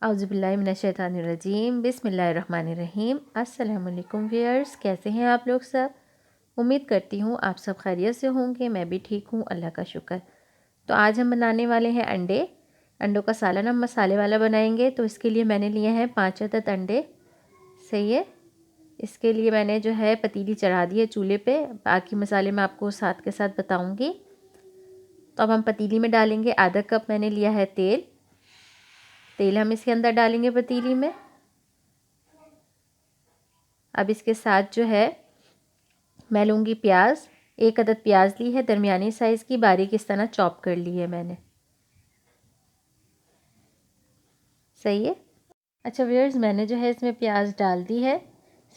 औज़ुबिल्लाहिमिनश्शैतानिर्रजीम बिस्मिल्लाहिर्रहमानिर्रहीम। अस्सलाम वालेकुम व्यूअर्स, कैसे हैं आप लोग सब। उम्मीद करती हूँ आप सब खैरियत से होंगे। मैं भी ठीक हूँ, अल्लाह का शुक्र। तो आज हम बनाने वाले हैं अंडों का सालन। हम मसाले वाला बनाएंगे, तो इसके लिए मैंने लिए हैं 5 अदद अंडे। सही है। इसके लिए मैंने जो है पतीली चढ़ा दी है चूल्हे पे। बाकी मसाले मैं आपको साथ के साथ बताऊँगी। तो अब हम पतीली में डालेंगे, आधा कप मैंने लिया है तेल हम इसके अंदर डालेंगे पतीली में। अब इसके साथ जो है मैं लूँगी प्याज। 1 अदद प्याज ली है, दरमियानी साइज़ की, बारीक इस तरह चॉप कर ली है मैंने। सही है। अच्छा व्यूअर्स, मैंने जो है इसमें प्याज डाल दी है।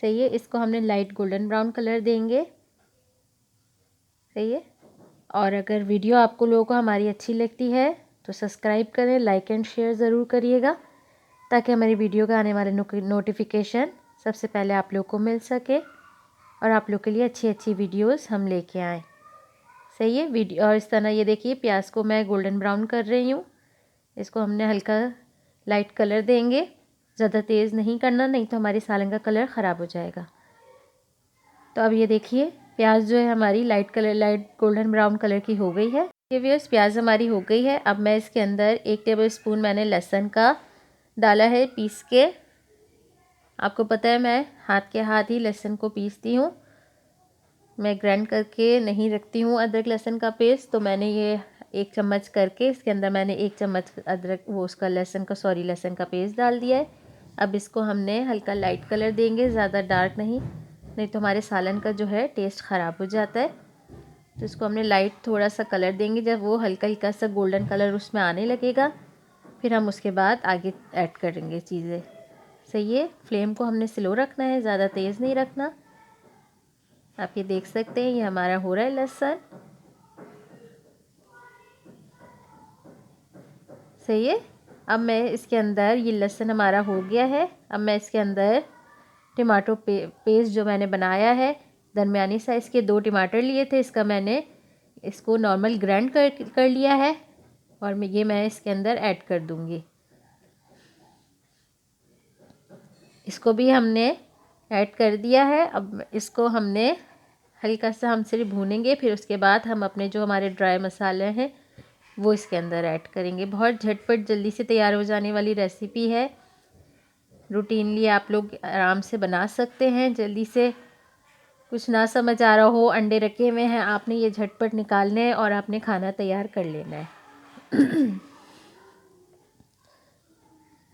सही है। इसको हमने लाइट गोल्डन ब्राउन कलर देंगे। सही है। और अगर वीडियो आपको लोगों को हमारी अच्छी लगती है तो सब्सक्राइब करें, लाइक एंड शेयर ज़रूर करिएगा, ताकि हमारी वीडियो का आने वाले नोटिफिकेशन सबसे पहले आप लोग को मिल सके और आप लोग के लिए अच्छी अच्छी वीडियोस हम लेके आएँ। सही है। वीडियो और इस तरह ये देखिए प्याज को मैं गोल्डन ब्राउन कर रही हूँ। इसको हमने हल्का लाइट कलर देंगे, ज़्यादा तेज़ नहीं करना, नहीं तो हमारी सालन का कलर ख़राब हो जाएगा। तो अब ये देखिए प्याज जो है हमारी लाइट गोल्डन ब्राउन कलर की हो गई है। ये व्यूअर्स प्याज हमारी हो गई है। अब मैं इसके अंदर 1 टेबल स्पून मैंने लहसुन का डाला है पीस के। आपको पता है मैं हाथ ही लहसुन को पीसती हूँ, मैं ग्राइंड करके नहीं रखती हूँ अदरक लहसुन का पेस्ट। तो मैंने ये 1 चम्मच करके इसके अंदर मैंने 1 चम्मच लहसुन का पेस्ट डाल दिया है। अब इसको हमने हल्का लाइट कलर देंगे, ज़्यादा डार्क नहीं तो हमारे सालन का जो है टेस्ट ख़राब हो जाता है। तो इसको हमने लाइट थोड़ा सा कलर देंगे। जब वो हल्का सा गोल्डन कलर उसमें आने लगेगा, फिर हम उसके बाद आगे ऐड करेंगे चीज़ें। सही है। फ्लेम को हमने स्लो रखना है, ज़्यादा तेज़ नहीं रखना। आप ये देख सकते हैं ये हमारा हो रहा है लहसुन। सही है। अब मैं इसके अंदर ये लहसुन हमारा हो गया है। अब मैं इसके अंदर टमाटो पेस्ट जो मैंने बनाया है, दरमियानी साइज़ के 2 टमाटर लिए थे, इसको नॉर्मल ग्राइंड कर लिया है और मैं इसके अंदर ऐड कर दूंगी। इसको भी हमने ऐड कर दिया है। अब इसको हमने हल्का सा हम सिर्फ भूनेंगे, फिर उसके बाद हम अपने जो हमारे ड्राई मसाले हैं वो इसके अंदर ऐड करेंगे। बहुत झटपट जल्दी से तैयार हो जाने वाली रेसिपी है। रूटीनली आप लोग आराम से बना सकते हैं। जल्दी से कुछ ना समझ आ रहा हो, अंडे रखे हुए हैं, आपने ये झटपट निकालने हैं और आपने खाना तैयार कर लेना है।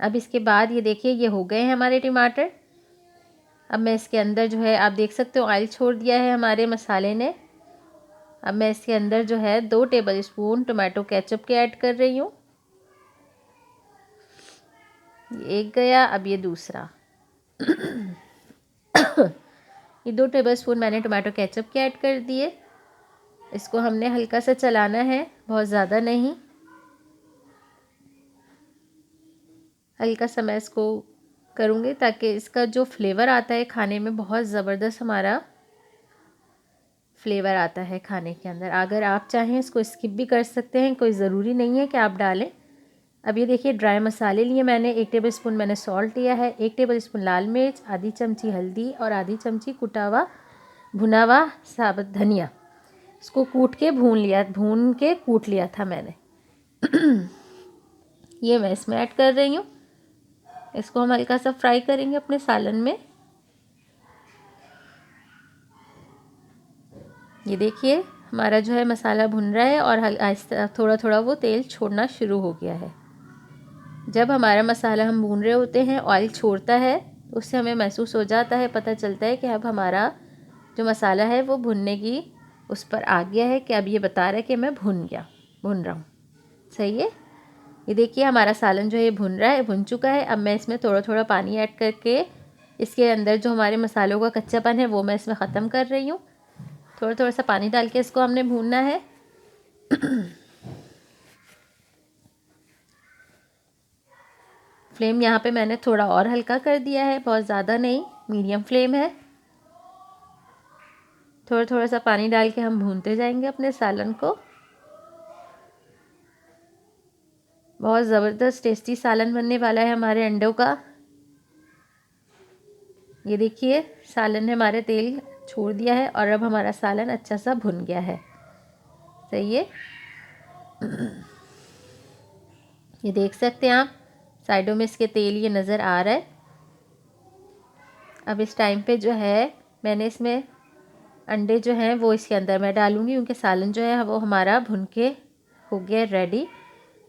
अब इसके बाद ये देखिए ये हो गए हैं हमारे टमाटर। अब मैं इसके अंदर जो है आप देख सकते हो ऑयल छोड़ दिया है हमारे मसाले ने। अब मैं इसके अंदर जो है 2 टेबल स्पून टमाटो केचप के ऐड कर रही हूँ। ये एक गया, अब ये दूसरा। ये 2 टेबल स्पून मैंने टमाटो केचप के ऐड कर दिए। इसको हमने हल्का सा चलाना है, बहुत ज़्यादा नहीं। हल्का सा मैं इसको करूँगी ताकि इसका जो फ्लेवर आता है खाने में, बहुत ज़बरदस्त हमारा फ्लेवर आता है खाने के अंदर। अगर आप चाहें इसको स्किप भी कर सकते हैं, कोई ज़रूरी नहीं है कि आप डालें। अब ये देखिए ड्राई मसाले लिए मैंने, 1 टेबल स्पून मैंने सॉल्ट लिया है, 1 टेबल स्पून लाल मिर्च, आधी चमची हल्दी और आधी चमची भुना हुआ साबुत धनिया। इसको भून के कूट लिया था मैंने। ये मैं इसमें ऐड कर रही हूँ। इसको हम हल्का सा फ्राई करेंगे अपने सालन में। ये देखिए हमारा जो है मसाला भुन रहा है और आहिस्ता थोड़ा थोड़ा वो तेल छोड़ना शुरू हो गया है। जब हमारा मसाला हम भून रहे होते हैं, ऑयल छोड़ता है, उससे हमें महसूस हो जाता है, पता चलता है कि अब हमारा जो मसाला है वो भुनने की उस पर आ गया है, कि अब ये बता रहा है कि मैं भुन रहा हूँ। सही है। ये देखिए हमारा सालन जो है भुन चुका है। अब मैं इसमें थोड़ा थोड़ा पानी ऐड करके इसके अंदर जो हमारे मसालों का कच्चापन है वो मैं इसमें ख़त्म कर रही हूँ। थोड़ा थोड़ा सा पानी डाल के इसको हमने भूनना है। फ्लेम यहाँ पे मैंने थोड़ा और हल्का कर दिया है, बहुत ज़्यादा नहीं, मीडियम फ्लेम है। थोड़ा थोड़ा सा पानी डाल के हम भूनते जाएंगे अपने सालन को। बहुत ज़बरदस्त टेस्टी सालन बनने वाला है हमारे अंडों का। ये देखिए सालन ने हमारे तेल छोड़ दिया है और अब हमारा सालन अच्छा सा भुन गया है। सही है। ये देख सकते हैं आप, साइडों में इसके तेल ये नज़र आ रहा है। अब इस टाइम पे जो है मैंने इसमें अंडे जो हैं वो इसके अंदर मैं डालूँगी, क्योंकि सालन जो है वो हमारा भुन के हो गया रेडी।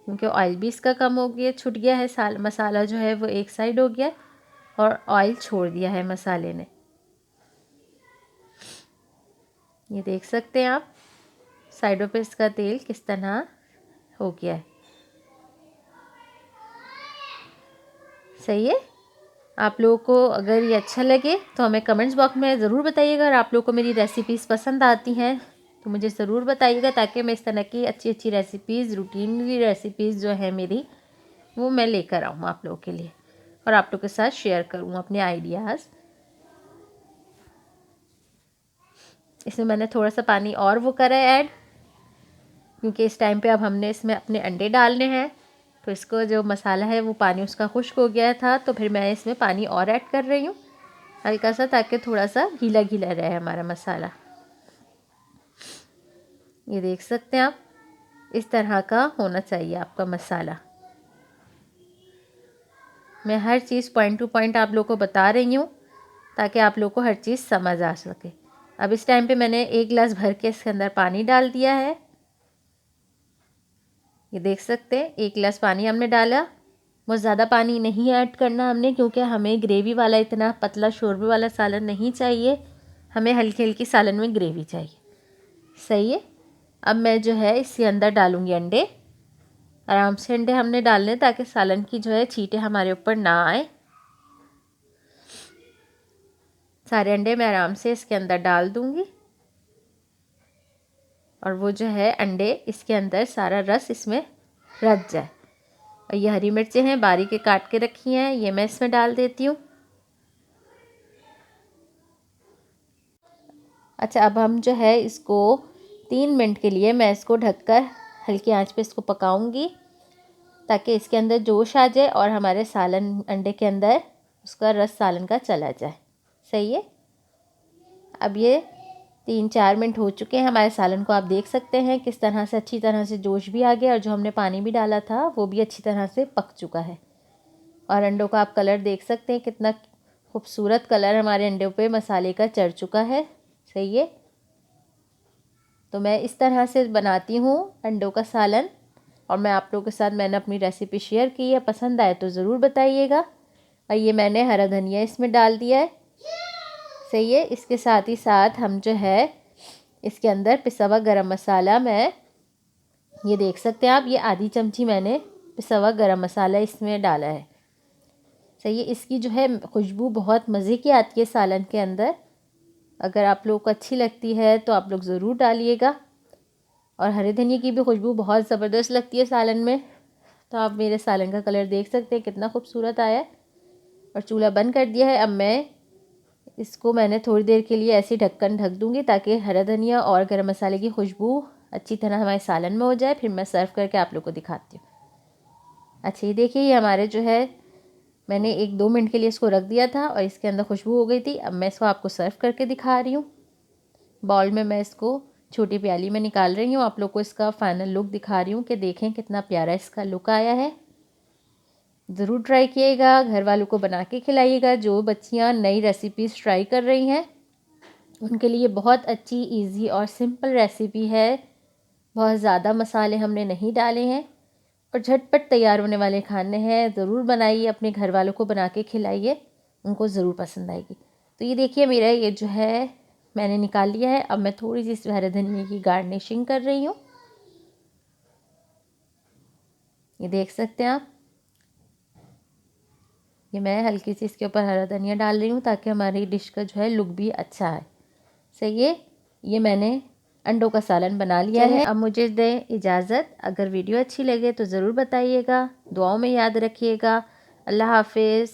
क्योंकि ऑयल भी इसका कम हो गया, छूट गया है, मसाला जो है वो एक साइड हो गया और ऑयल छोड़ दिया है मसाले ने। ये देख सकते हैं आप साइडों पे इसका तेल किस तरह हो गया है। सही है। आप लोगों को अगर ये अच्छा लगे तो हमें कमेंट्स बॉक्स में ज़रूर बताइएगा। और आप लोगों को मेरी रेसिपीज़ पसंद आती हैं तो मुझे ज़रूर बताइएगा, ताकि मैं इस तरह की अच्छी अच्छी रेसिपीज़, रूटीन की रेसिपीज़ जो है मेरी, वो मैं लेकर आऊँ आप लोगों के लिए और आप लोगों के साथ शेयर करूँ अपने आइडियाज़। इसमें मैंने थोड़ा सा पानी और वो करा है ऐड, क्योंकि इस टाइम पे अब हमने इसमें अपने अंडे डालने हैं। तो इसको जो मसाला है वो पानी उसका खुश्क हो गया था, तो फिर मैं इसमें पानी और ऐड कर रही हूँ हल्का सा, ताकि थोड़ा सा गीला गीला रहे हमारा मसाला। ये देख सकते हैं आप, इस तरह का होना चाहिए आपका मसाला। मैं हर चीज़ पॉइंट टू पॉइंट आप लोगों को बता रही हूँ ताकि आप लोगों को हर चीज़ समझ आ सके। अब इस टाइम पे मैंने 1 गिलास भर के इसके अंदर पानी डाल दिया है। ये देख सकते हैं 1 गिलास पानी हमने डाला। बहुत ज़्यादा पानी नहीं ऐड करना हमने, क्योंकि हमें ग्रेवी वाला इतना पतला शोरबे वाला सालन नहीं चाहिए, हमें हल्की हल्की सालन में ग्रेवी चाहिए। सही है। अब मैं जो है इसके अंदर डालूँगी अंडे। आराम से अंडे हमने डालने ताकि सालन की जो है छींटे हमारे ऊपर ना आए। सारे अंडे मैं आराम से इसके अंदर डाल दूँगी और वो जो है अंडे इसके अंदर सारा रस इसमें रच जाए। और ये हरी मिर्चें हैं बारीक काट के रखी हैं, ये मैं इसमें डाल देती हूँ। अच्छा, अब हम जो है इसको 3 मिनट के लिए मैं इसको ढककर हल्की आंच पे इसको पकाऊंगी, ताकि इसके अंदर जोश आ जाए और हमारे सालन अंडे के अंदर उसका रस सालन का चला जाए। सही है। अब ये 3-4 मिनट हो चुके हैं हमारे सालन को, आप देख सकते हैं किस तरह से अच्छी तरह से जोश भी आ गया और जो हमने पानी भी डाला था वो भी अच्छी तरह से पक चुका है। और अंडों का आप कलर देख सकते हैं, कितना खूबसूरत कलर हमारे अंडों पे मसाले का चढ़ चुका है। सही है। तो मैं इस तरह से बनाती हूँ अंडों का सालन और मैं आप लोगों के साथ मैंने अपनी रेसिपी शेयर की है। पसंद आए तो ज़रूर बताइएगा। और ये मैंने हरा धनिया इसमें डाल दिया है। सही है। इसके साथ ही साथ हम जो है इसके अंदर पिसा हुआ गरम मसाला, मैं ये देख सकते हैं आप, ये आधी चमची मैंने पिसा हुआ गरम मसाला इसमें डाला है। सही है। इसकी जो है खुशबू बहुत मज़े की आती है सालन के अंदर। अगर आप लोगों को अच्छी लगती है तो आप लोग ज़रूर डालिएगा। और हरे धनिया की भी खुशबू बहुत ज़बरदस्त लगती है सालन में। तो आप मेरे सालन का कलर देख सकते हैं कितना खूबसूरत आया है। और चूल्हा बंद कर दिया है। अब मैं इसको मैंने थोड़ी देर के लिए ऐसे ढक्कन ढक दूँगी, ताकि हरा धनिया और गरम मसाले की खुशबू अच्छी तरह हमारे सालन में हो जाए। फिर मैं सर्व करके आप लोग को दिखाती हूँ। अच्छा, ये देखिए, ये हमारे जो है मैंने 1-2 मिनट के लिए इसको रख दिया था और इसके अंदर खुशबू हो गई थी। अब मैं इसको आपको सर्व करके दिखा रही हूँ। बाउल में मैं इसको छोटी प्याली में निकाल रही हूँ, आप लोग को इसका फाइनल लुक दिखा रही हूँ कि देखें कितना प्यारा इसका लुक आया है। ज़रूर ट्राई किएगा, घर वालों को बना के खिलाइएगा। जो बच्चियाँ नई रेसिपीज़ ट्राई कर रही हैं उनके लिए बहुत अच्छी, इजी और सिंपल रेसिपी है। बहुत ज़्यादा मसाले हमने नहीं डाले हैं और झटपट तैयार होने वाले खाने हैं। ज़रूर बनाइए, अपने घर वालों को बना के खिलाइए, उनको ज़रूर पसंद आएगी। तो ये देखिए, मेरा ये जो है मैंने निकाल लिया है। अब मैं थोड़ी सी हरे धनिया की गार्निशिंग कर रही हूँ। ये देख सकते हैं आप, ये मैं हल्की सी इसके ऊपर हरा धनिया डाल रही हूँ ताकि हमारी डिश का जो है लुक भी अच्छा आए। सही है। ये मैंने अंडों का सालन बना लिया है। अब मुझे दें इजाज़त। अगर वीडियो अच्छी लगे तो ज़रूर बताइएगा, दुआओं में याद रखिएगा। अल्लाह हाफिज़।